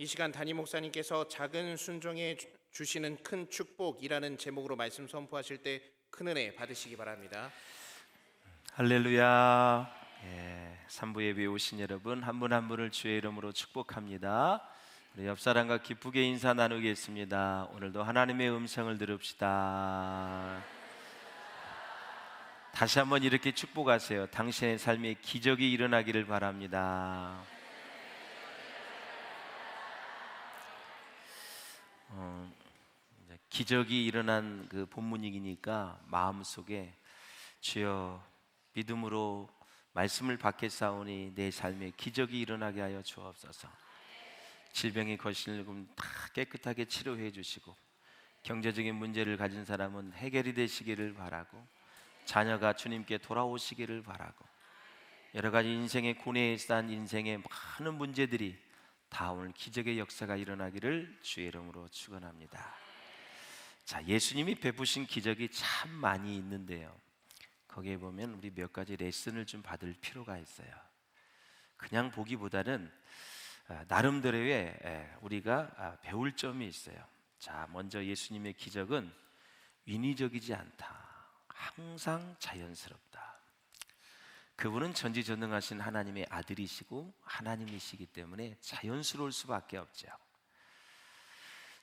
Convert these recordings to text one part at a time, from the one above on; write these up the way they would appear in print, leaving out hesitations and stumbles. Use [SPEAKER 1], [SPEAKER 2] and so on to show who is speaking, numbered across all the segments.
[SPEAKER 1] 이 시간 담임 목사님께서 작은 순종에 주시는 큰 축복이라는 제목으로 말씀 선포하실 때 큰 은혜 받으시기 바랍니다.
[SPEAKER 2] 할렐루야. 산부 예배에 오신 여러분 한 분 한 분을 주의 이름으로 축복합니다. 우리 옆 사람과 기쁘게 인사 나누겠습니다. 오늘도 하나님의 음성을 들읍시다. 다시 한번 이렇게 축복하세요. 당신의 삶에 기적이 일어나기를 바랍니다. 기적이 일어난 그 본문이니까 마음속에 주여 믿음으로 말씀을 받겠사오니 내 삶에 기적이 일어나게 하여 주옵소서. 질병이 거실금 다 깨끗하게 치료해 주시고, 경제적인 문제를 가진 사람은 해결이 되시기를 바라고, 자녀가 주님께 돌아오시기를 바라고, 여러 가지 인생의 고뇌에 쌓인 인생의 많은 문제들이 다 오늘 기적의 역사가 일어나기를 주의 이름으로 축원합니다. 자, 예수님이 베푸신 기적이 참 많이 있는데요, 거기에 보면 우리 몇 가지 레슨을 좀 받을 필요가 있어요. 그냥 보기보다는 나름대로의 우리가 배울 점이 있어요. 자, 먼저 예수님의 기적은 인위적이지 않다. 항상 자연스럽다. 그분은 전지전능하신 하나님의 아들이시고 하나님이시기 때문에 자연스러울 수밖에 없죠.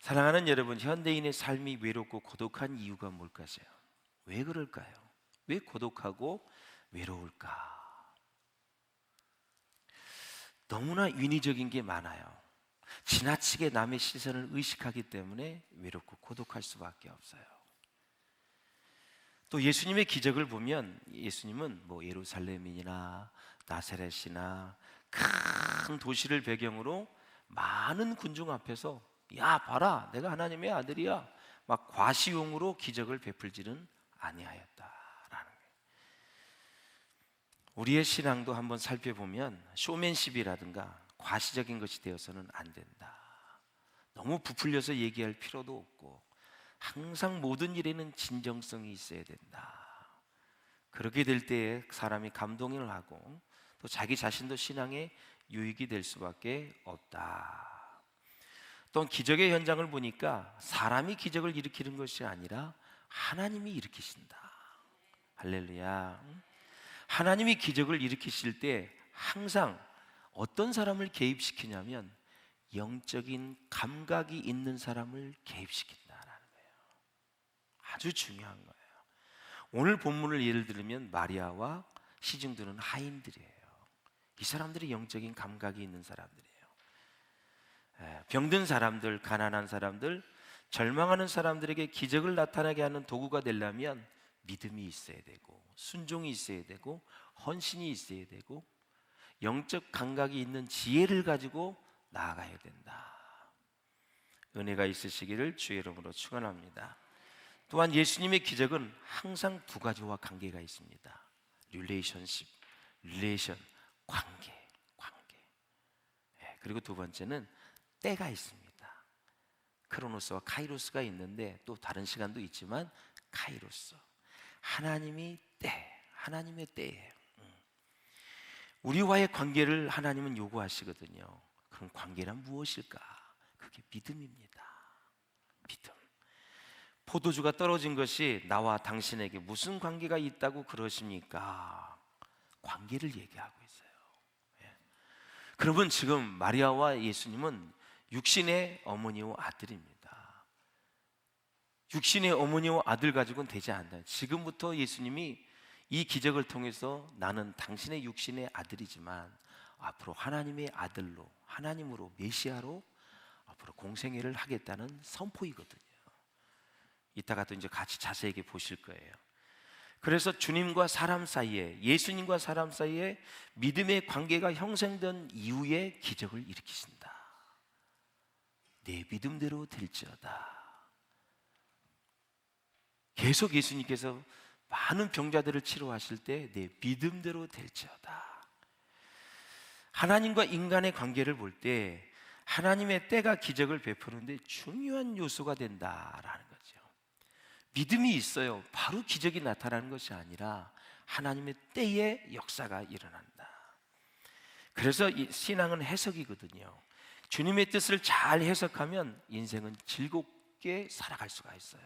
[SPEAKER 2] 사랑하는 여러분, 현대인의 삶이 외롭고 고독한 이유가 뭘까요? 왜 그럴까요? 왜 고독하고 외로울까? 너무나 인위적인 게 많아요. 지나치게 남의 시선을 의식하기 때문에 외롭고 고독할 수밖에 없어요. 또 예수님의 기적을 보면 예수님은 뭐 예루살렘이나 나사렛이나 큰 도시를 배경으로 많은 군중 앞에서 야 봐라 내가 하나님의 아들이야 막 과시용으로 기적을 베풀지는 아니하였다라는 거예요. 우리의 신앙도 한번 살펴보면 쇼맨십이라든가 과시적인 것이 되어서는 안 된다. 너무 부풀려서 얘기할 필요도 없고 항상 모든 일에는 진정성이 있어야 된다. 그렇게 될 때에 사람이 감동을 하고 또 자기 자신도 신앙에 유익이 될 수밖에 없다. 또 기적의 현장을 보니까 사람이 기적을 일으키는 것이 아니라 하나님이 일으키신다. 할렐루야. 하나님이 기적을 일으키실 때 항상 어떤 사람을 개입시키냐면 영적인 감각이 있는 사람을 개입시킨다라는 거예요. 아주 중요한 거예요. 오늘 본문을 예를 들면 마리아와 시중들은 하인들이에요. 이 사람들이 영적인 감각이 있는 사람들이에요. 병든 사람들, 가난한 사람들, 절망하는 사람들에게 기적을 나타나게 하는 도구가 되려면 믿음이 있어야 되고 순종이 있어야 되고 헌신이 있어야 되고 영적 감각이 있는 지혜를 가지고 나아가야 된다. 은혜가 있으시기를 주의 이름으로 축원합니다. 또한 예수님의 기적은 항상 두 가지와 관계가 있습니다. 릴레이션, 관계. 그리고 두 번째는 때가 있습니다. 크로노스와 카이로스가 있는데 또 다른 시간도 있지만 카이로스, 하나님의 때예요. 우리와의 관계를 하나님은 요구하시거든요. 그럼 관계란 무엇일까? 그게 믿음입니다. 믿음. 포도주가 떨어진 것이 나와 당신에게 무슨 관계가 있다고 그러십니까? 관계를 얘기하고 있어요. 그러면 지금 마리아와 예수님은 육신의 어머니와 아들입니다. 육신의 어머니와 아들 가지고는 되지 않아요. 지금부터 예수님이 이 기적을 통해서 나는 당신의 육신의 아들이지만 앞으로 하나님의 아들로, 하나님으로, 메시아로 앞으로 공생애를 하겠다는 선포이거든요. 이따가 또 이제 같이 자세히 보실 거예요. 그래서 주님과 사람 사이에, 예수님과 사람 사이에 믿음의 관계가 형성된 이후에 기적을 일으키신다. 내 믿음대로 될지어다. 계속 예수님께서 많은 병자들을 치료하실 때 내 믿음대로 될지어다. 하나님과 인간의 관계를 볼 때 하나님의 때가 기적을 베푸는데 중요한 요소가 된다라는 거죠. 믿음이 있어요. 바로 기적이 나타나는 것이 아니라 하나님의 때에 역사가 일어난다. 그래서 이 신앙은 해석이거든요. 주님의 뜻을 잘 해석하면 인생은 즐겁게 살아갈 수가 있어요.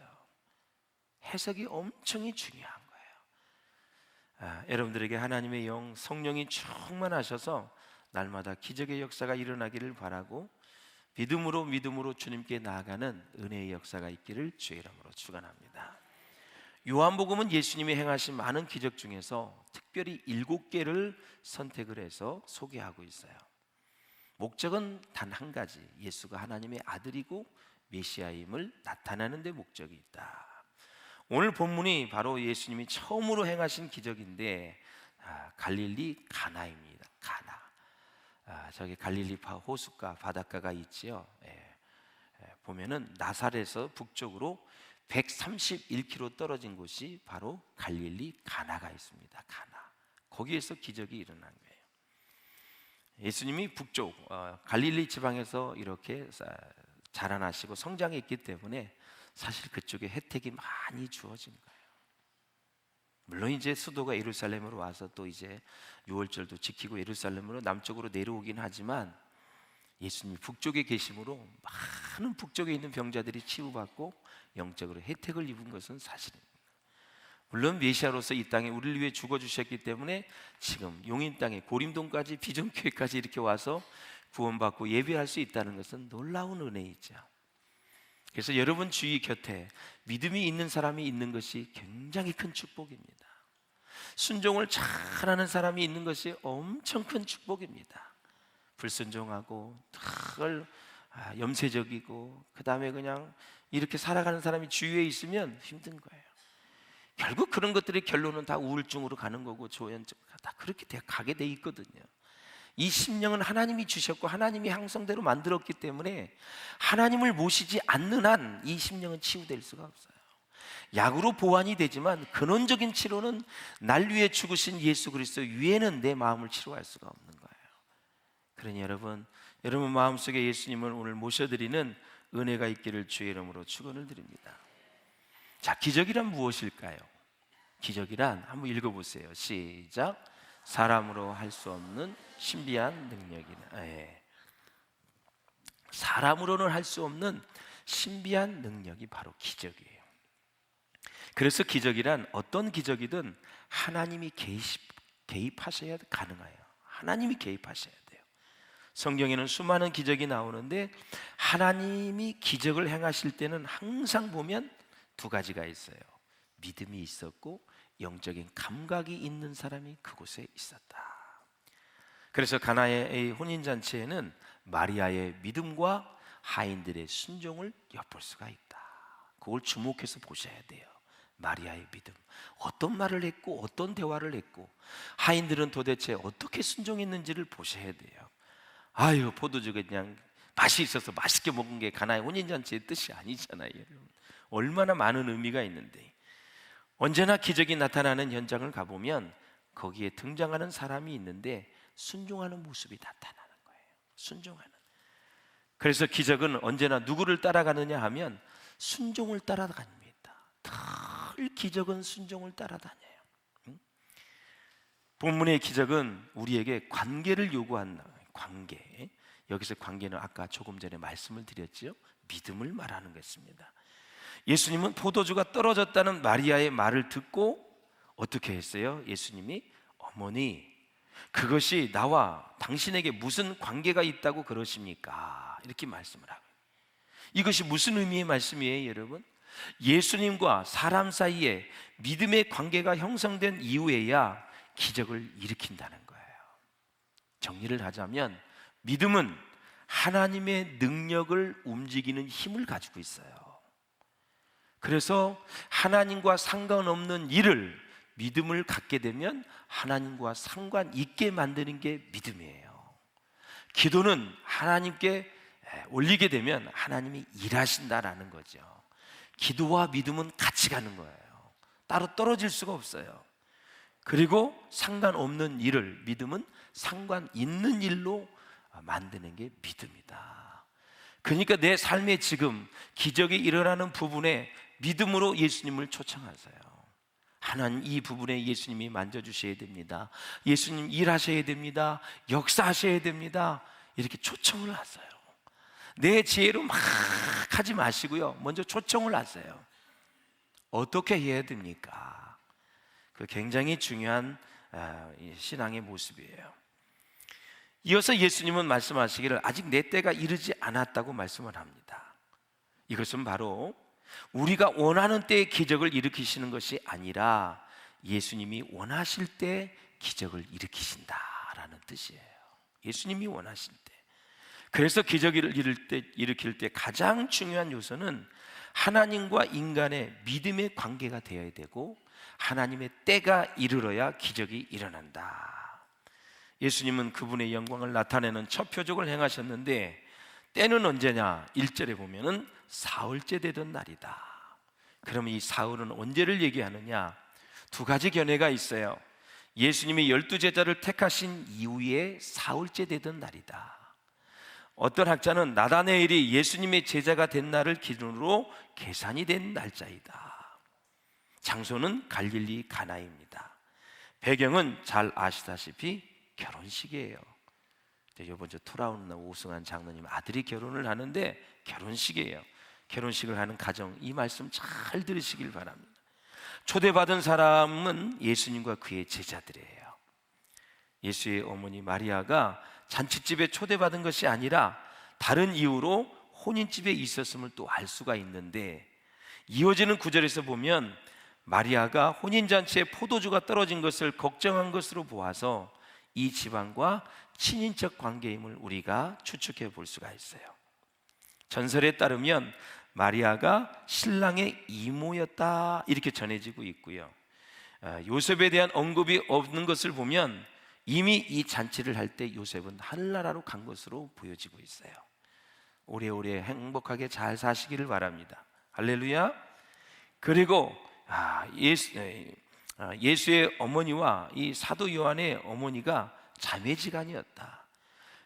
[SPEAKER 2] 해석이 엄청 중요한 거예요. 여러분들에게 하나님의 영, 성령이 충만하셔서 날마다 기적의 역사가 일어나기를 바라고 믿음으로 주님께 나아가는 은혜의 역사가 있기를 주의 이름으로 축원합니다. 요한복음은 예수님이 행하신 많은 기적 중에서 특별히 7개를 선택을 해서 소개하고 있어요. 목적은 단 한 가지, 예수가 하나님의 아들이고 메시아임을 나타내는 데 목적이 있다. 오늘 본문이 바로 예수님이 처음으로 행하신 기적인데 갈릴리 가나입니다. 가나. 저기 갈릴리 호숫가 바닷가가 있지요. 보면은 나사렛에서 북쪽으로 131km 떨어진 곳이 바로 갈릴리 가나가 있습니다. 가나. 거기에서 기적이 일어난 거예요. 예수님이 북쪽 갈릴리 지방에서 이렇게 자라나시고 성장했기 때문에 사실 그쪽에 혜택이 많이 주어진 거예요. 물론 이제 수도가 예루살렘으로 와서 또 이제 유월절도 지키고 예루살렘으로 남쪽으로 내려오긴 하지만 예수님이 북쪽에 계심으로 많은 북쪽에 있는 병자들이 치유받고 영적으로 혜택을 입은 것은 사실입니다. 물론 메시아로서 이 땅에 우리를 위해 죽어주셨기 때문에 지금 용인 땅에 고림동까지 비전교회까지 이렇게 와서 구원받고 예배할 수 있다는 것은 놀라운 은혜이죠. 그래서 여러분 주위 곁에 믿음이 있는 사람이 있는 것이 굉장히 큰 축복입니다. 순종을 잘하는 사람이 있는 것이 엄청 큰 축복입니다. 불순종하고 늘 염세적이고 그 다음에 그냥 이렇게 살아가는 사람이 주위에 있으면 힘든 거예요. 결국 그런 것들의 결론은 다 우울증으로 가는 거고 조현증 다 그렇게 가게 돼 있거든요. 이 심령은 하나님이 주셨고 하나님이 형성대로 만들었기 때문에 하나님을 모시지 않는 한 이 심령은 치유될 수가 없어요. 약으로 보완이 되지만 근원적인 치료는 날 위해 죽으신 예수 그리스도 위에는 내 마음을 치료할 수가 없는 거예요. 그러니 여러분 마음속에 예수님을 오늘 모셔드리는 은혜가 있기를 주의 이름으로 축원을 드립니다. 자, 기적이란 무엇일까요? 기적이란 한번 읽어보세요. 시작. 사람으로 할 수 없는 신비한 능력이다. 사람으로는 할 수 없는 신비한 능력이 바로 기적이에요. 그래서 기적이란 어떤 기적이든 하나님이 개입하셔야 가능해요. 하나님이 개입하셔야 돼요. 성경에는 수많은 기적이 나오는데 하나님이 기적을 행하실 때는 항상 보면 두 가지가 있어요. 믿음이 있었고 영적인 감각이 있는 사람이 그곳에 있었다. 그래서 가나의 혼인잔치에는 마리아의 믿음과 하인들의 순종을 엿볼 수가 있다. 그걸 주목해서 보셔야 돼요. 마리아의 믿음, 어떤 말을 했고 어떤 대화를 했고 하인들은 도대체 어떻게 순종했는지를 보셔야 돼요. 아유, 포도주가 그냥 맛이 있어서 맛있게 먹은 게 가나의 혼인잔치의 뜻이 아니잖아요. 여러분. 얼마나 많은 의미가 있는데 언제나 기적이 나타나는 현장을 가보면 거기에 등장하는 사람이 있는데 순종하는 모습이 나타나는 거예요. 순종하는. 그래서 기적은 언제나 누구를 따라가느냐 하면 순종을 따라갑니다. 늘 기적은 순종을 따라다녀요. 본문의 기적은 우리에게 관계를 요구한다. 관계. 여기서 관계는 아까 조금 전에 말씀을 드렸죠. 믿음을 말하는 것입니다. 예수님은 포도주가 떨어졌다는 마리아의 말을 듣고 어떻게 했어요? 예수님이 어머니, 그것이 나와 당신에게 무슨 관계가 있다고 그러십니까? 이렇게 말씀을 하고. 이것이 무슨 의미의 말씀이에요, 여러분? 예수님과 사람 사이에 믿음의 관계가 형성된 이후에야 기적을 일으킨다는 거예요. 정리를 하자면 믿음은 하나님의 능력을 움직이는 힘을 가지고 있어요. 그래서 하나님과 상관없는 일을 믿음을 갖게 되면 하나님과 상관 있게 만드는 게 믿음이에요. 기도는 하나님께 올리게 되면 하나님이 일하신다라는 거죠. 기도와 믿음은 같이 가는 거예요. 따로 떨어질 수가 없어요. 그리고 상관없는 일을 믿음은 상관 있는 일로 만드는 게 믿음이다. 그러니까 내 삶에 지금 기적이 일어나는 부분에 믿음으로 예수님을 초청하세요. 하나님, 이 부분에 예수님이 만져주셔야 됩니다. 예수님 일하셔야 됩니다. 역사하셔야 됩니다. 이렇게 초청을 하세요. 내 지혜로 막 하지 마시고요, 먼저 초청을 하세요. 어떻게 해야 됩니까? 그 굉장히 중요한 신앙의 모습이에요. 이어서 예수님은 말씀하시기를 아직 내 때가 이르지 않았다고 말씀을 합니다. 이것은 바로 우리가 원하는 때에 기적을 일으키시는 것이 아니라 예수님이 원하실 때 기적을 일으키신다라는 뜻이에요. 예수님이 원하실 때. 그래서 기적을 일으킬 때 가장 중요한 요소는 하나님과 인간의 믿음의 관계가 되어야 되고 하나님의 때가 이르러야 기적이 일어난다. 예수님은 그분의 영광을 나타내는 첫 표적을 행하셨는데 때는 언제냐? 1절에 보면은 사흘째 되던 날이다. 그러면 이 사흘은 언제를 얘기하느냐? 두 가지 견해가 있어요. 예수님이 12제자를 택하신 이후에 사흘째 되던 날이다. 어떤 학자는 나다네엘이 예수님의 제자가 된 날을 기준으로 계산이 된 날짜이다. 장소는 갈릴리 가나입니다. 배경은 잘 아시다시피 결혼식이에요. 이번 주 돌아오는 날 우승한 장로님 아들이 결혼을 하는데 결혼식이에요. 결혼식을 하는 가정, 이 말씀 잘 들으시길 바랍니다. 초대받은 사람은 예수님과 그의 제자들이에요. 예수의 어머니 마리아가 잔치집에 초대받은 것이 아니라 다른 이유로 혼인집에 있었음을 또 알 수가 있는데, 이어지는 구절에서 보면 마리아가 혼인잔치에 포도주가 떨어진 것을 걱정한 것으로 보아서 이 집안과 친인척 관계임을 우리가 추측해 볼 수가 있어요. 전설에 따르면 마리아가 신랑의 이모였다 이렇게 전해지고 있고요. 요셉에 대한 언급이 없는 것을 보면 이미 이 잔치를 할 때 요셉은 하늘나라로 간 것으로 보여지고 있어요. 오래오래 행복하게 잘 사시기를 바랍니다. 할렐루야. 그리고 예수의 어머니와 이 사도 요한의 어머니가 자매지간이었다.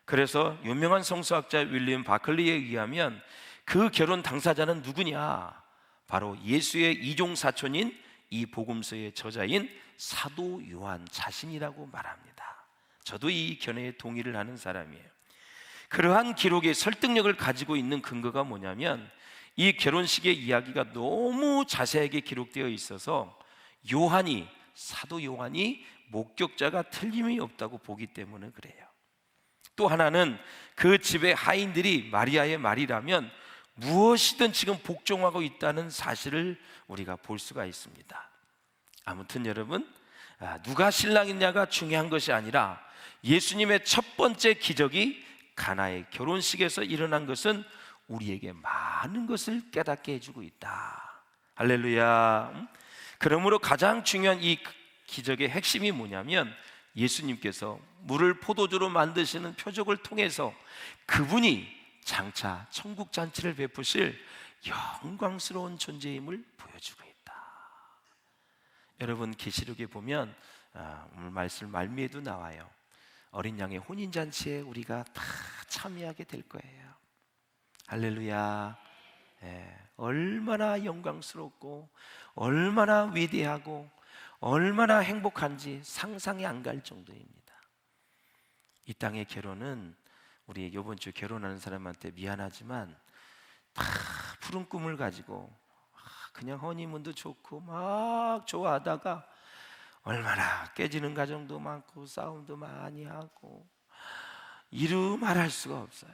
[SPEAKER 2] 그래서 유명한 성서학자 윌리엄 바클리에 의하면 그 결혼 당사자는 누구냐? 바로 예수의 이종 사촌인 이 복음서의 저자인 사도 요한 자신이라고 말합니다. 저도 이 견해에 동의를 하는 사람이에요. 그러한 기록의 설득력을 가지고 있는 근거가 뭐냐면 이 결혼식의 이야기가 너무 자세하게 기록되어 있어서 사도 요한이 목격자가 틀림이 없다고 보기 때문에 그래요. 또 하나는 그 집의 하인들이 마리아의 말이라면 무엇이든 지금 복종하고 있다는 사실을 우리가 볼 수가 있습니다. 아무튼 여러분, 누가 신랑이냐가 중요한 것이 아니라 예수님의 첫 번째 기적이 가나의 결혼식에서 일어난 것은 우리에게 많은 것을 깨닫게 해주고 있다. 할렐루야. 그러므로 가장 중요한 이 기적의 핵심이 뭐냐면 예수님께서 물을 포도주로 만드시는 표적을 통해서 그분이 장차 천국 잔치를 베푸실 영광스러운 존재임을 보여주고 있다. 여러분, 계시록에 보면 오늘 말씀 말미에도 나와요. 어린 양의 혼인 잔치에 우리가 다 참여하게 될 거예요. 할렐루야. 얼마나 영광스럽고 얼마나 위대하고 얼마나 행복한지 상상이 안 갈 정도입니다. 이 땅의 결혼은 우리 이번 주 결혼하는 사람한테 미안하지만 다 푸른 꿈을 가지고 그냥 허니문도 좋고 막 좋아하다가 얼마나 깨지는 가정도 많고 싸움도 많이 하고 이루 말할 수가 없어요.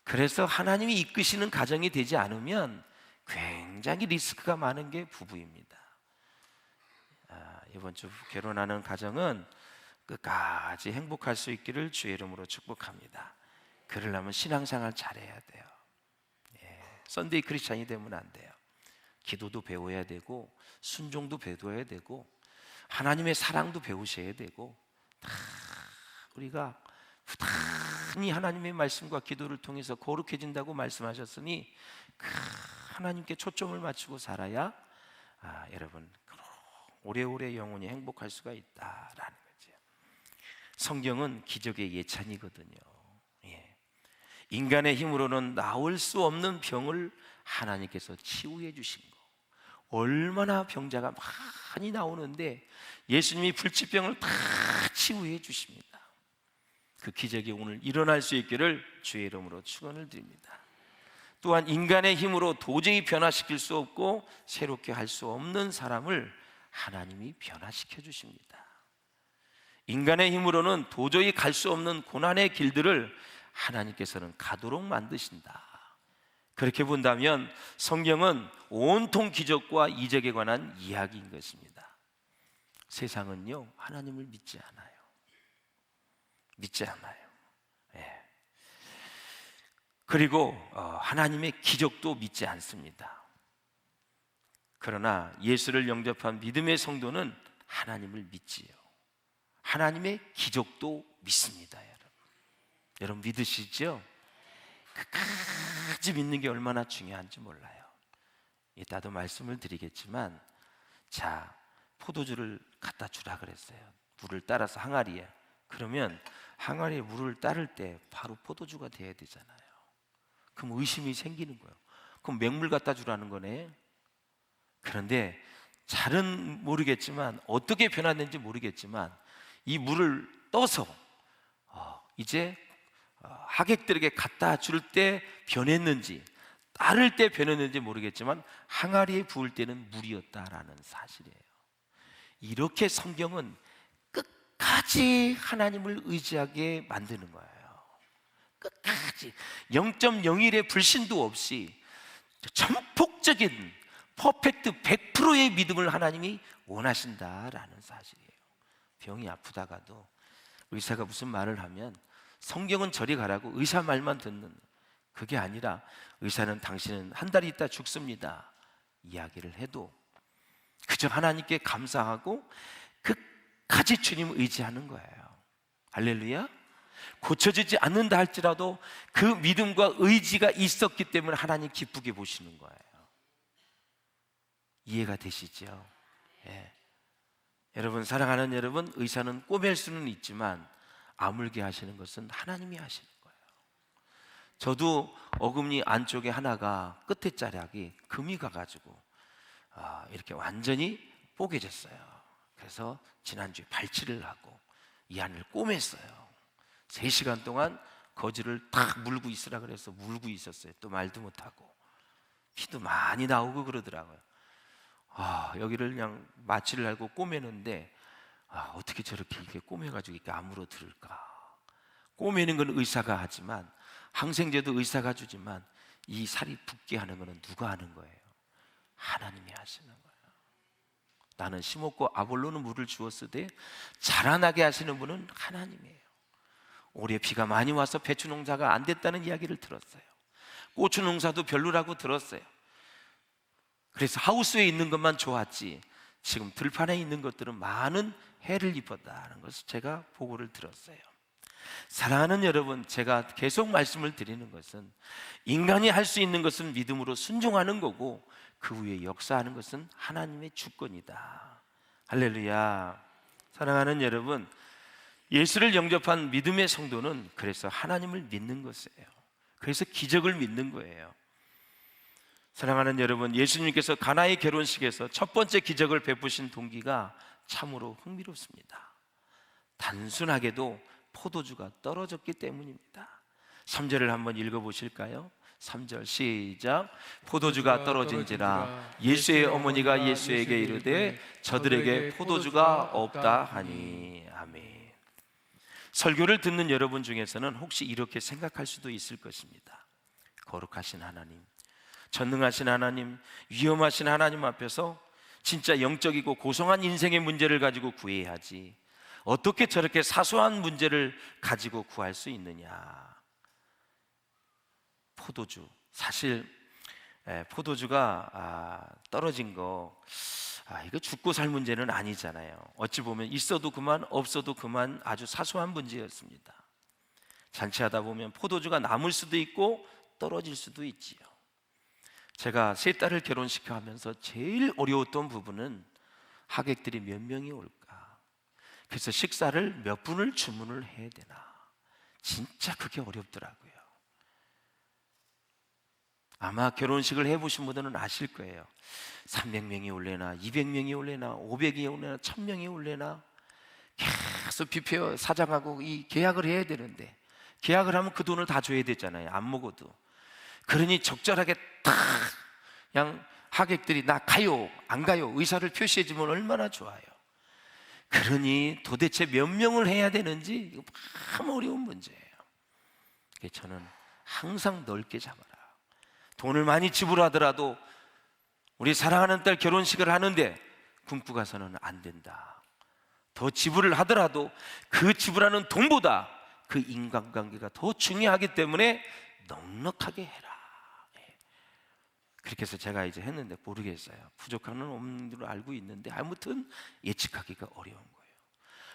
[SPEAKER 2] 그래서 하나님이 이끄시는 가정이 되지 않으면 굉장히 리스크가 많은 게 부부입니다. 이번 주 결혼하는 가정은 끝까지 행복할 수 있기를 주의 이름으로 축복합니다. 그러려면 신앙생활 잘해야 돼요. 썬데이 크리스찬이 되면 안 돼요. 기도도 배워야 되고 순종도 배워야 되고 하나님의 사랑도 배우셔야 되고 다 우리가 부단히 하나님의 말씀과 기도를 통해서 거룩해진다고 말씀하셨으니 하나님께 초점을 맞추고 살아야 여러분 오래오래 영원히 행복할 수가 있다라는 거죠. 성경은 기적의 예찬이거든요. 인간의 힘으로는 나올 수 없는 병을 하나님께서 치유해 주신 거. 얼마나 병자가 많이 나오는데 예수님이 불치병을 다 치유해 주십니다. 그 기적이 오늘 일어날 수 있기를 주의 이름으로 축원을 드립니다. 또한 인간의 힘으로 도저히 변화시킬 수 없고 새롭게 할 수 없는 사람을 하나님이 변화시켜 주십니다. 인간의 힘으로는 도저히 갈 수 없는 고난의 길들을 하나님께서는 가도록 만드신다. 그렇게 본다면 성경은 온통 기적과 이적에 관한 이야기인 것입니다. 세상은요, 하나님을 믿지 않아요. 믿지 않아요. 예. 그리고 하나님의 기적도 믿지 않습니다. 그러나 예수를 영접한 믿음의 성도는 하나님을 믿지요. 하나님의 기적도 믿습니다. 여러분 믿으시죠? 끝까지 믿는 게 얼마나 중요한지 몰라요. 이따도 말씀을 드리겠지만, 자, 포도주를 갖다 주라 그랬어요. 물을 따라서 항아리에. 그러면 항아리에 물을 따를 때 바로 포도주가 돼야 되잖아요. 그럼 의심이 생기는 거예요. 그럼 맹물 갖다 주라는 거네. 그런데 잘은 모르겠지만, 어떻게 변화된지 모르겠지만, 이 물을 떠서 이제 하객들에게 갖다 줄 때 변했는지, 따를 때 변했는지 모르겠지만 항아리에 부을 때는 물이었다라는 사실이에요. 이렇게 성경은 끝까지 하나님을 의지하게 만드는 거예요. 끝까지 0.01의 불신도 없이 전폭적인 퍼펙트 100%의 믿음을 하나님이 원하신다라는 사실이에요. 병이 아프다가도 의사가 무슨 말을 하면 성경은 저리 가라고 의사 말만 듣는, 그게 아니라 의사는 당신은 한 달 있다 죽습니다 이야기를 해도 그저 하나님께 감사하고 끝까지 주님 의지하는 거예요. 할렐루야. 고쳐지지 않는다 할지라도 그 믿음과 의지가 있었기 때문에 하나님 기쁘게 보시는 거예요. 이해가 되시죠? 예. 여러분, 사랑하는 여러분, 의사는 꼬맬 수는 있지만 아물게 하시는 것은 하나님이 하시는 거예요. 저도 어금니 안쪽에 하나가 끝에 자락이 금이 가가지고 이렇게 완전히 뽀개졌어요. 그래서 지난주에 발치를 하고 이 안을 꼬맸어요. 3시간 동안 거즈를 탁 물고 있으라 그래서 물고 있었어요. 또 말도 못하고 피도 많이 나오고 그러더라고요. 여기를 그냥 마취를 하고 꼬매는데 어떻게 저렇게 이렇게 꼬매가지고 이렇게 아물어 들을까. 꼬매는 건 의사가 하지만, 항생제도 의사가 주지만 이 살이 붓게 하는 거는 누가 하는 거예요? 하나님이 하시는 거예요. 나는 심었고 아볼로는 물을 주었으되 자라나게 하시는 분은 하나님이에요. 올해 비가 많이 와서 배추 농사가 안 됐다는 이야기를 들었어요. 고추 농사도 별로라고 들었어요. 그래서 하우스에 있는 것만 좋았지 지금 들판에 있는 것들은 많은 해를 입었다는 것을 제가 보고를 들었어요. 사랑하는 여러분, 제가 계속 말씀을 드리는 것은 인간이 할 수 있는 것은 믿음으로 순종하는 거고 그 후에 역사하는 것은 하나님의 주권이다. 할렐루야. 사랑하는 여러분, 예수를 영접한 믿음의 성도는 그래서 하나님을 믿는 것이에요. 그래서 기적을 믿는 거예요. 사랑하는 여러분, 예수님께서 가나의 결혼식에서 첫 번째 기적을 베푸신 동기가 참으로 흥미롭습니다. 단순하게도 포도주가 떨어졌기 때문입니다. 3절을 한번 읽어보실까요? 3절 시작. 포도주가 떨어진지라 예수의 어머니가 예수에게 이르되 저들에게 포도주가 없다 하니. 아멘. 설교를 듣는 여러분 중에서는 혹시 이렇게 생각할 수도 있을 것입니다. 거룩하신 하나님, 전능하신 하나님, 위험하신 하나님 앞에서 진짜 영적이고 고성한 인생의 문제를 가지고 구해야 하지 어떻게 저렇게 사소한 문제를 가지고 구할 수 있느냐. 포도주, 사실 포도주가 떨어진 거 이거 죽고 살 문제는 아니잖아요. 어찌 보면 있어도 그만 없어도 그만 아주 사소한 문제였습니다. 잔치하다 보면 포도주가 남을 수도 있고 떨어질 수도 있지요. 제가 세 딸을 결혼시켜 하면서 제일 어려웠던 부분은 하객들이 몇 명이 올까. 그래서 식사를 몇 분을 주문을 해야 되나. 진짜 그게 어렵더라고요. 아마 결혼식을 해보신 분들은 아실 거예요. 300명이 올래나 200명이 올래나 500명이 올래나 1000명이 올래나 계속 뷔페 사장하고 이 계약을 해야 되는데, 계약을 하면 그 돈을 다 줘야 되잖아요. 안 먹어도. 그러니 적절하게 딱 그냥 하객들이 나 가요 안 가요 의사를 표시해 주면 얼마나 좋아요. 그러니 도대체 몇 명을 해야 되는지 이거 참 어려운 문제예요. 그래서 저는 항상 넓게 잡아라. 돈을 많이 지불하더라도 우리 사랑하는 딸 결혼식을 하는데 굶고 가서는 안 된다. 더 지불을 하더라도 그 지불하는 돈보다 그 인간관계가 더 중요하기 때문에 넉넉하게 해라. 그렇게 해서 제가 이제 했는데 모르겠어요. 부족한 건 없는 줄 알고 있는데 아무튼 예측하기가 어려운 거예요.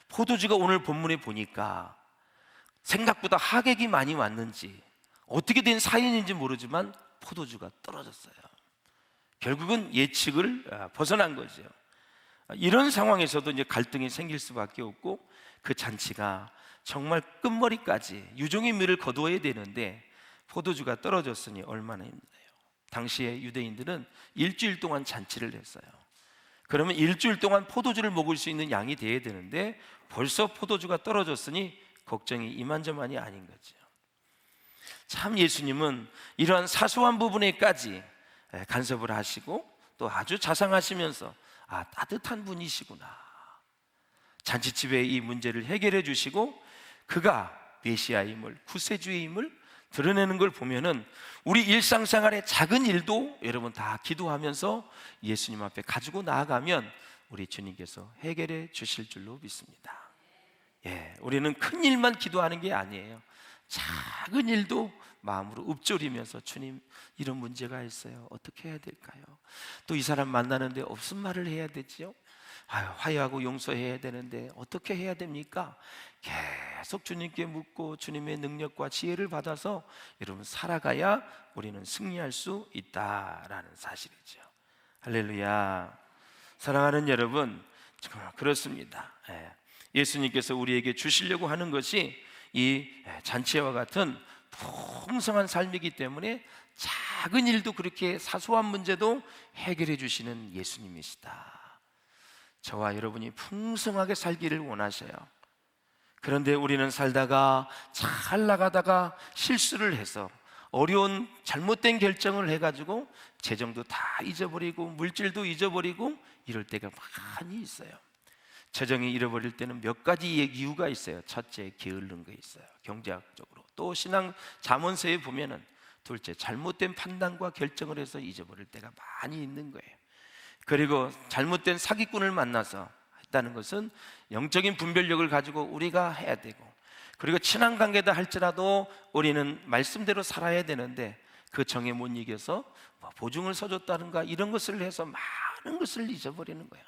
[SPEAKER 2] 포도주가 오늘 본문에 보니까 생각보다 하객이 많이 왔는지 어떻게 된 사연인지 모르지만 포도주가 떨어졌어요. 결국은 예측을 벗어난 거죠. 이런 상황에서도 이제 갈등이 생길 수밖에 없고, 그 잔치가 정말 끝머리까지 유종의 미를 거두어야 되는데 포도주가 떨어졌으니 얼마나 힘들어요. 당시에 유대인들은 일주일 동안 잔치를 했어요. 그러면 일주일 동안 포도주를 먹을 수 있는 양이 돼야 되는데 벌써 포도주가 떨어졌으니 걱정이 이만저만이 아닌 거죠. 참 예수님은 이러한 사소한 부분에까지 간섭을 하시고 또 아주 자상하시면서 따뜻한 분이시구나. 잔치집의 이 문제를 해결해 주시고 그가 메시아임을, 구세주의임을 드러내는 걸 보면은 우리 일상생활의 작은 일도 여러분 다 기도하면서 예수님 앞에 가지고 나아가면 우리 주님께서 해결해 주실 줄로 믿습니다. 우리는 큰 일만 기도하는 게 아니에요. 작은 일도 마음으로 읊조리면서 주님 이런 문제가 있어요. 어떻게 해야 될까요? 또 이 사람 만나는데 무슨 말을 해야 되지요? 화해하고 용서해야 되는데 어떻게 해야 됩니까? 계속 주님께 묻고 주님의 능력과 지혜를 받아서 여러분 살아가야 우리는 승리할 수 있다라는 사실이죠. 할렐루야. 사랑하는 여러분, 정말 그렇습니다. 예수님께서 우리에게 주시려고 하는 것이 이 잔치와 같은 풍성한 삶이기 때문에 작은 일도 그렇게 사소한 문제도 해결해 주시는 예수님이시다. 저와 여러분이 풍성하게 살기를 원하셔요. 그런데 우리는 살다가 잘 나가다가 실수를 해서 어려운 잘못된 결정을 해가지고 재정도 다 잊어버리고 물질도 잊어버리고 이럴 때가 많이 있어요. 재정이 잃어버릴 때는 몇 가지 이유가 있어요. 첫째, 게으른 거 있어요. 경제학적으로. 또 신앙 잠언서에 보면은 둘째, 잘못된 판단과 결정을 해서 잊어버릴 때가 많이 있는 거예요. 그리고 잘못된 사기꾼을 만나서 했다는 것은 영적인 분별력을 가지고 우리가 해야 되고, 그리고 친한 관계다 할지라도 우리는 말씀대로 살아야 되는데 그 정에 못 이겨서 보증을 서줬다든가 이런 것을 해서 많은 것을 잊어버리는 거예요.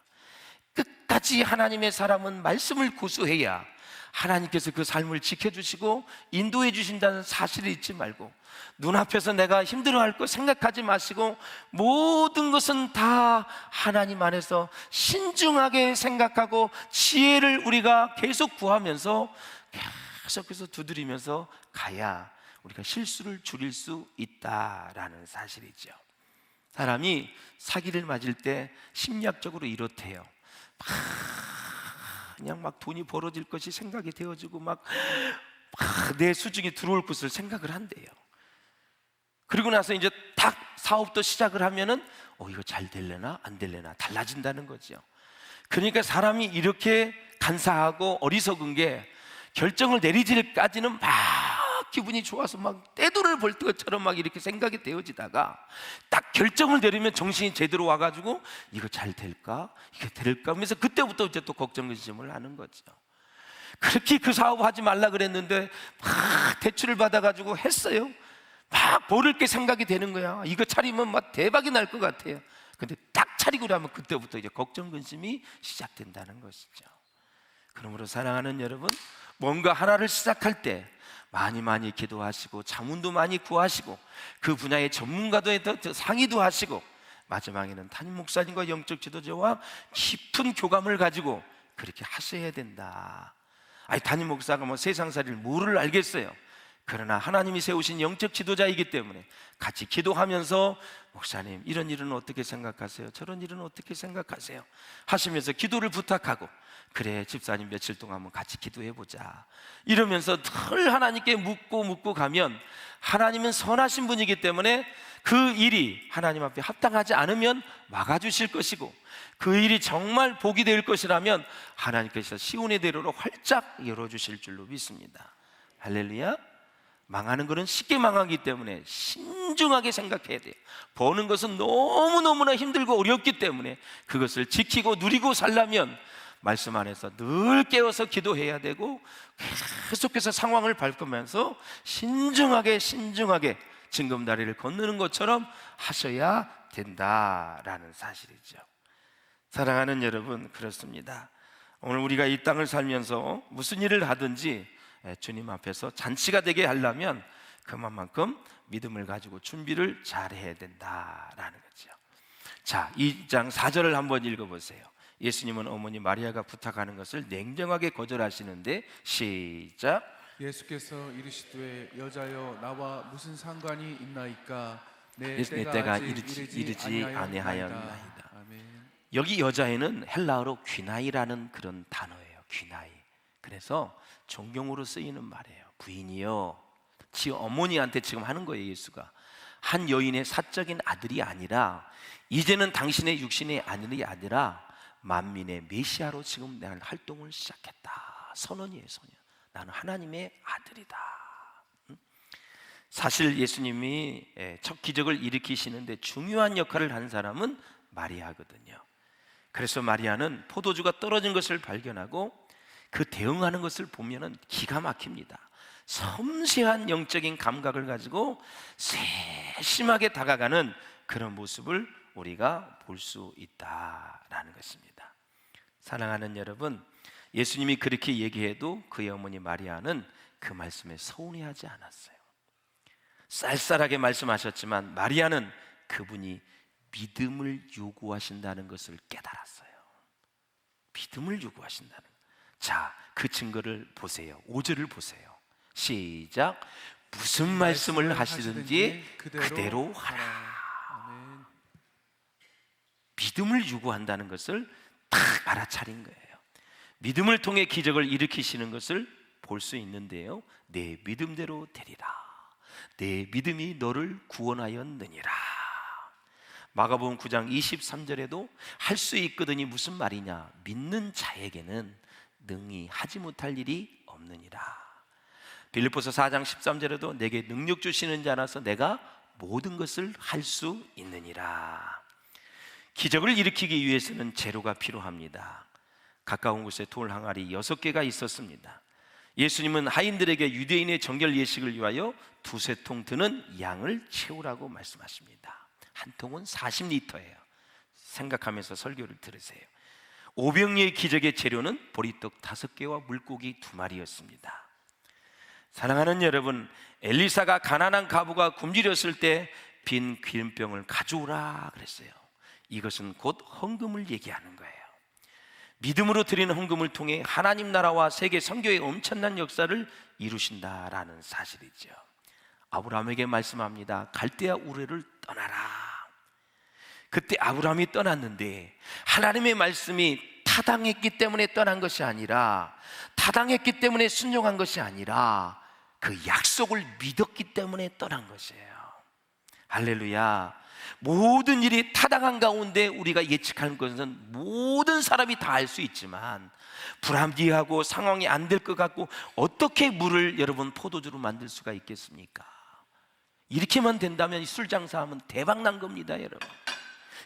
[SPEAKER 2] 끝까지 하나님의 사람은 말씀을 고수해야 하나님께서 그 삶을 지켜주시고 인도해 주신다는 사실을 잊지 말고, 눈앞에서 내가 힘들어할 거 생각하지 마시고 모든 것은 다 하나님 안에서 신중하게 생각하고 지혜를 우리가 계속 구하면서 계속해서 두드리면서 가야 우리가 실수를 줄일 수 있다라는 사실이죠. 사람이 사기를 맞을 때 심리학적으로 이렇대요. 그냥 막 돈이 벌어질 것이 생각이 되어지고 막 내 수중에 들어올 것을 생각을 한대요. 그리고 나서 이제 딱 사업도 시작을 하면은 이거 잘 될래나 안 될래나 달라진다는 거죠. 그러니까 사람이 이렇게 간사하고 어리석은 게 결정을 내리질까지는 막 기분이 좋아서 막 떼돈을 벌 것처럼 막 이렇게 생각이 되어지다가 딱 결정을 내리면 정신이 제대로 와가지고 이거 잘 될까? 이게 될까? 하면서 그때부터 이제 또 걱정 의심을 하는 거죠. 그렇게 그 사업 하지 말라 그랬는데 막 대출을 받아가지고 했어요. 막 모를 게 생각이 되는 거야. 이거 차리면 막 대박이 날 것 같아요. 근데 딱 차리고 나면 그때부터 이제 걱정 근심이 시작된다는 것이죠. 그러므로 사랑하는 여러분, 뭔가 하나를 시작할 때 많이 기도하시고 자문도 많이 구하시고 그 분야의 전문가도 상의도 하시고 마지막에는 담임 목사님과 영적 지도자와 깊은 교감을 가지고 그렇게 하셔야 된다. 담임 목사가 세상살이를 뭐를 알겠어요. 그러나 하나님이 세우신 영적 지도자이기 때문에 같이 기도하면서 목사님 이런 일은 어떻게 생각하세요? 저런 일은 어떻게 생각하세요? 하시면서 기도를 부탁하고 그래 집사님 며칠 동안 한번 같이 기도해보자 이러면서 늘 하나님께 묻고 가면 하나님은 선하신 분이기 때문에 그 일이 하나님 앞에 합당하지 않으면 막아주실 것이고 그 일이 정말 복이 될 것이라면 하나님께서 시온의 대로로 활짝 열어주실 줄로 믿습니다. 할렐루야. 망하는 것은 쉽게 망하기 때문에 신중하게 생각해야 돼요. 버는 것은 너무너무나 힘들고 어렵기 때문에 그것을 지키고 누리고 살려면 말씀 안에서 늘 깨어서 기도해야 되고 계속해서 상황을 밟으면서 신중하게 징검다리를 건너는 것처럼 하셔야 된다라는 사실이죠. 사랑하는 여러분, 그렇습니다. 오늘 우리가 이 땅을 살면서 무슨 일을 하든지 주님 앞에서 잔치가 되게 하려면 그만큼 믿음을 가지고 준비를 잘 해야 된다라는 거죠. 자, 2장 4절을 한번 읽어보세요. 예수님은 어머니 마리아가 부탁하는 것을 냉정하게 거절하시는데 시작.
[SPEAKER 3] 예수께서 이르시되 여자여 나와 무슨 상관이 있나이까 내
[SPEAKER 2] 내 때가 이르지 아니하였나이다.
[SPEAKER 3] 아멘.
[SPEAKER 2] 여기 여자애는 헬라어로 귀나이라는 그런 단어예요. 귀나이. 그래서 존경으로 쓰이는 말이에요. 부인이요, 지 어머니한테 지금 하는 거예요. 예수가 한 여인의 사적인 아들이 아니라 이제는 당신의 육신의 아들이 아니라 만민의 메시아로 지금 내가 활동을 시작했다. 선언이에요. 선언. 나는 하나님의 아들이다. 사실 예수님이 첫 기적을 일으키시는데 중요한 역할을 한 사람은 마리아거든요. 그래서 마리아는 포도주가 떨어진 것을 발견하고 그 대응하는 것을 보면은 기가 막힙니다. 섬세한 영적인 감각을 가지고 세심하게 다가가는 그런 모습을 우리가 볼 수 있다라는 것입니다. 사랑하는 여러분, 예수님이 그렇게 얘기해도 그의 어머니 마리아는 그 말씀에 서운해하지 않았어요. 쌀쌀하게 말씀하셨지만 마리아는 그분이 믿음을 요구하신다는 것을 깨달았어요. 믿음을 요구하신다는 것. 자, 그 증거를 보세요. 5절을 보세요. 시작. 무슨 말씀을 하시든지 그대로 하라.
[SPEAKER 3] 아멘.
[SPEAKER 2] 믿음을 요구한다는 것을 딱 알아차린 거예요. 믿음을 통해 기적을 일으키시는 것을 볼 수 있는데요. 내 믿음대로 되리라. 내 믿음이 너를 구원하였느니라. 마가복음 9장 23절에도 할 수 있거든이 무슨 말이냐? 믿는 자에게는 능히 하지 못할 일이 없느니라. 빌립보서 4장 13절에도 내게 능력 주시는 자라서 내가 모든 것을 할 수 있느니라. 기적을 일으키기 위해서는 재료가 필요합니다. 가까운 곳에 돌 항아리 6개가 있었습니다. 예수님은 하인들에게 유대인의 정결 예식을 위하여 2-3통 드는 양을 채우라고 말씀하십니다. 한 통은 40리터예요. 생각하면서 설교를 들으세요. 오병이의 기적의 재료는 보리떡 5개와 물고기 2마리였습니다. 사랑하는 여러분, 엘리사가 가난한 과부가 굶주렸을 때 빈 기름병을 가져오라 그랬어요. 이것은 곧 헌금을 얘기하는 거예요. 믿음으로 드리는 헌금을 통해 하나님 나라와 세계 선교의 엄청난 역사를 이루신다라는 사실이죠. 아브라함에게 말씀합니다. 갈대아 우르를 떠나라. 그때 아브라함이 떠났는데 하나님의 말씀이 타당했기 때문에 떠난 것이 아니라, 타당했기 때문에 순종한 것이 아니라 그 약속을 믿었기 때문에 떠난 것이에요. 할렐루야. 모든 일이 타당한 가운데 우리가 예측하는 것은 모든 사람이 다 알 수 있지만 불합리하고 상황이 안 될 것 같고 어떻게 물을 여러분 포도주로 만들 수가 있겠습니까? 이렇게만 된다면 이 술 장사하면 대박 난 겁니다. 여러분,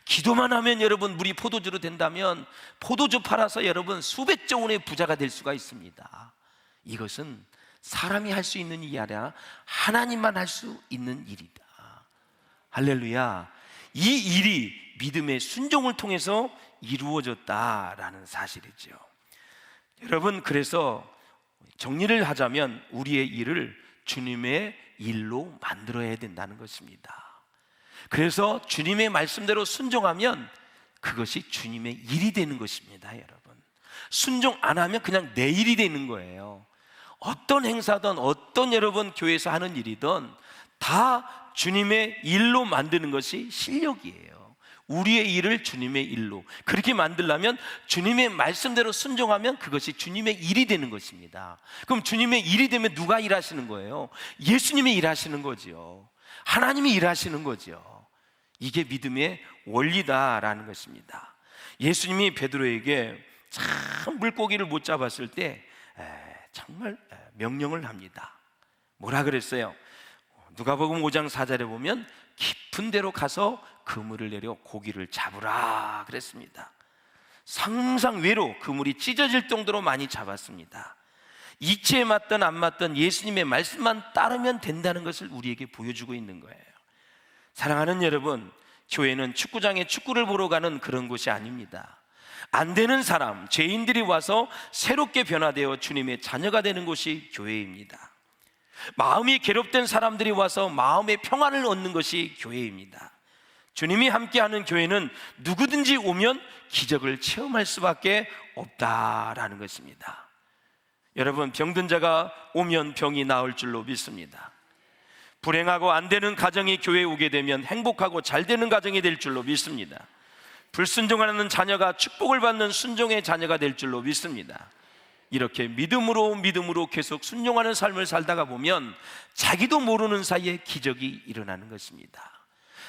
[SPEAKER 2] 기도만 하면 여러분 물이 포도주로 된다면 포도주 팔아서 여러분 수백조 원의 부자가 될 수가 있습니다. 이것은 사람이 할 수 있는 일이 아니라 하나님만 할 수 있는 일이다. 할렐루야. 이 일이 믿음의 순종을 통해서 이루어졌다라는 사실이죠. 여러분, 그래서 정리를 하자면 우리의 일을 주님의 일로 만들어야 된다는 것입니다. 그래서 주님의 말씀대로 순종하면 그것이 주님의 일이 되는 것입니다. 여러분, 순종 안 하면 그냥 내 일이 되는 거예요. 어떤 행사든 어떤 여러분 교회에서 하는 일이든 다 주님의 일로 만드는 것이 실력이에요. 우리의 일을 주님의 일로 그렇게 만들려면 주님의 말씀대로 순종하면 그것이 주님의 일이 되는 것입니다. 그럼 주님의 일이 되면 누가 일하시는 거예요? 예수님이 일하시는 거죠. 하나님이 일하시는 거죠. 이게 믿음의 원리다라는 것입니다. 예수님이 베드로에게 참 물고기를 못 잡았을 때 정말 명령을 합니다. 뭐라 그랬어요? 누가복음 5장 4절에 보면 깊은 데로 가서 그물을 내려 고기를 잡으라 그랬습니다. 상상 외로 그물이 찢어질 정도로 많이 잡았습니다. 이치에 맞든 안 맞든 예수님의 말씀만 따르면 된다는 것을 우리에게 보여주고 있는 거예요. 사랑하는 여러분, 교회는 축구장에 축구를 보러 가는 그런 곳이 아닙니다. 안 되는 사람, 죄인들이 와서 새롭게 변화되어 주님의 자녀가 되는 곳이 교회입니다. 마음이 괴롭된 사람들이 와서 마음의 평안을 얻는 것이 교회입니다. 주님이 함께하는 교회는 누구든지 오면 기적을 체험할 수밖에 없다라는 것입니다. 여러분, 병든 자가 오면 병이 나을 줄로 믿습니다. 불행하고 안 되는 가정이 교회에 오게 되면 행복하고 잘 되는 가정이 될 줄로 믿습니다. 불순종하는 자녀가 축복을 받는 순종의 자녀가 될 줄로 믿습니다. 이렇게 믿음으로 계속 순종하는 삶을 살다가 보면 자기도 모르는 사이에 기적이 일어나는 것입니다.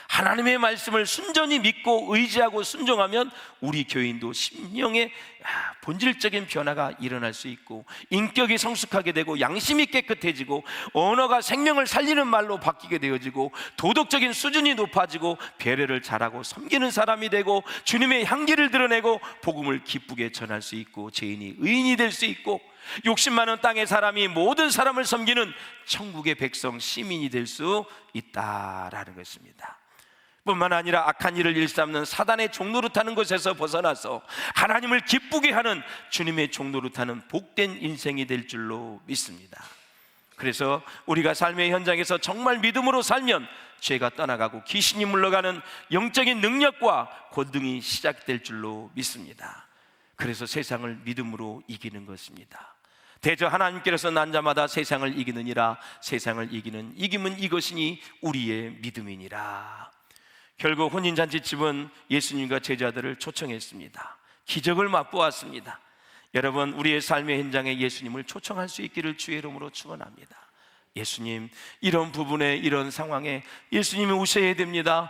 [SPEAKER 2] 하나님의 말씀을 순전히 믿고 의지하고 순종하면 우리 교인도 심령의 본질적인 변화가 일어날 수 있고 인격이 성숙하게 되고 양심이 깨끗해지고 언어가 생명을 살리는 말로 바뀌게 되어지고 도덕적인 수준이 높아지고 배려를 잘하고 섬기는 사람이 되고 주님의 향기를 드러내고 복음을 기쁘게 전할 수 있고 죄인이 의인이 될 수 있고 욕심 많은 땅의 사람이 모든 사람을 섬기는 천국의 백성 시민이 될 수 있다라는 것입니다. 뿐만 아니라 악한 일을 일삼는 사단의 종노릇하는 것에서 벗어나서 하나님을 기쁘게 하는 주님의 종노릇하는 복된 인생이 될 줄로 믿습니다. 그래서 우리가 삶의 현장에서 정말 믿음으로 살면 죄가 떠나가고 귀신이 물러가는 영적인 능력과 권능이 시작될 줄로 믿습니다. 그래서 세상을 믿음으로 이기는 것입니다. 대저 하나님께서 난 자마다 세상을 이기느니라. 세상을 이기는 이김은 이것이니 우리의 믿음이니라. 결국 혼인잔치집은 예수님과 제자들을 초청했습니다. 기적을 맛보았습니다. 여러분, 우리의 삶의 현장에 예수님을 초청할 수 있기를 주의 이름으로 축원합니다. 예수님, 이런 부분에 이런 상황에 예수님이 오셔야 됩니다.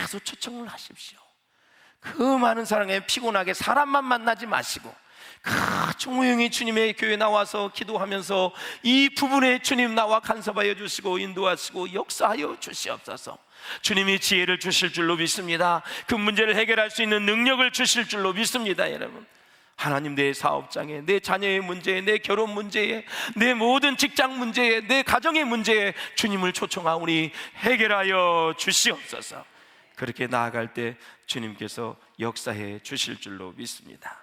[SPEAKER 2] 계속 초청을 하십시오. 그 많은 사랑에 피곤하게 사람만 만나지 마시고 조용히 주님의 교회에 나와서 기도하면서 이 부분에 주님 나와 간섭하여 주시고 인도하시고 역사하여 주시옵소서. 주님이 지혜를 주실 줄로 믿습니다. 그 문제를 해결할 수 있는 능력을 주실 줄로 믿습니다. 여러분, 하나님, 내 사업장에, 내 자녀의 문제에, 내 결혼 문제에, 내 모든 직장 문제에, 내 가정의 문제에 주님을 초청하오니 해결하여 주시옵소서. 그렇게 나아갈 때 주님께서 역사해 주실 줄로 믿습니다.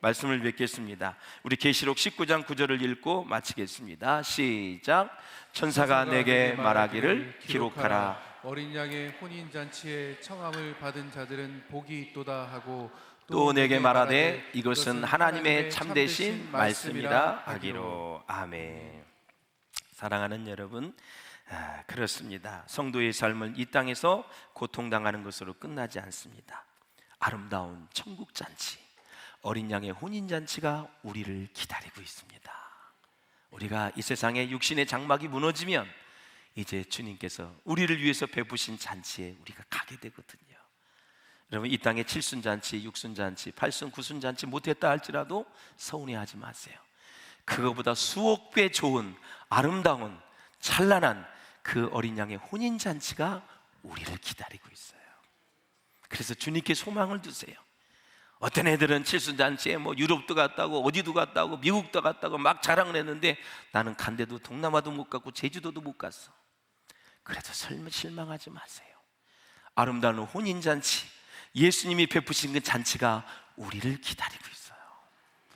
[SPEAKER 2] 말씀을 뵙겠습니다. 우리 계시록 19장 9절을 읽고 마치겠습니다. 시작. 천사가 내게 말하기를 기록하라.
[SPEAKER 3] 어린 양의 혼인잔치에 청함을 받은 자들은 복이 있도다 하고
[SPEAKER 2] 또 내게 말하되 이것은 하나님의 참되신 말씀이라 하기로. 아멘. 사랑하는 여러분, 그렇습니다. 성도의 삶은 이 땅에서 고통당하는 것으로 끝나지 않습니다. 아름다운 천국잔치, 어린 양의 혼인잔치가 우리를 기다리고 있습니다. 우리가 이 세상의 육신의 장막이 무너지면 이제 주님께서 우리를 위해서 베푸신 잔치에 우리가 가게 되거든요. 여러분, 이 땅에 7순잔치, 6순잔치, 8순, 9순잔치 못했다 할지라도 서운해하지 마세요. 그거보다 수억 배 좋은 아름다운 찬란한 그 어린 양의 혼인잔치가 우리를 기다리고 있어요. 그래서 주님께 소망을 두세요. 어떤 애들은 7순잔치에 뭐 유럽도 갔다고 어디도 갔다고 미국도 갔다고 막 자랑을 했는데 나는 간데도 동남아도 못 갔고 제주도도 못 갔어. 그래도 실망하지 마세요. 아름다운 혼인잔치, 예수님이 베푸신 그 잔치가 우리를 기다리고 있어요.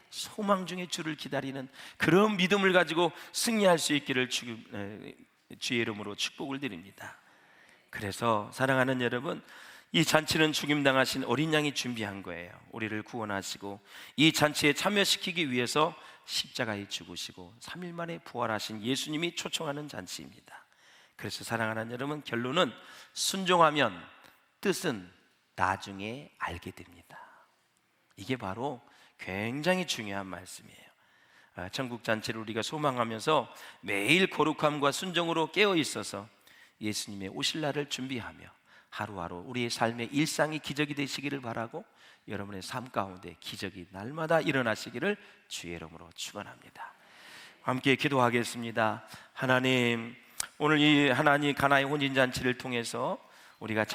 [SPEAKER 2] 소망 중에 주를 기다리는 그런 믿음을 가지고 승리할 수 있기를 주의 이름으로 축복을 드립니다. 그래서 사랑하는 여러분, 이 잔치는 죽임당하신 어린 양이 준비한 거예요. 우리를 구원하시고 이 잔치에 참여시키기 위해서 십자가에 죽으시고 3일 만에 부활하신 예수님이 초청하는 잔치입니다. 그래서 사랑하는 여러분, 결론은 순종하면 뜻은 나중에 알게 됩니다. 이게 바로 굉장히 중요한 말씀이에요. 천국 잔치를 우리가 소망하면서 매일 거룩함과 순종으로 깨어 있어서 예수님의 오실 날을 준비하며 하루하루 우리의 삶의 일상이 기적이 되시기를 바라고, 여러분의 삶 가운데 기적이 날마다 일어나시기를 주의 이름으로 축원합니다. 함께 기도하겠습니다. 하나님, 오늘 이 하나님 가나의 혼인잔치를 통해서 우리가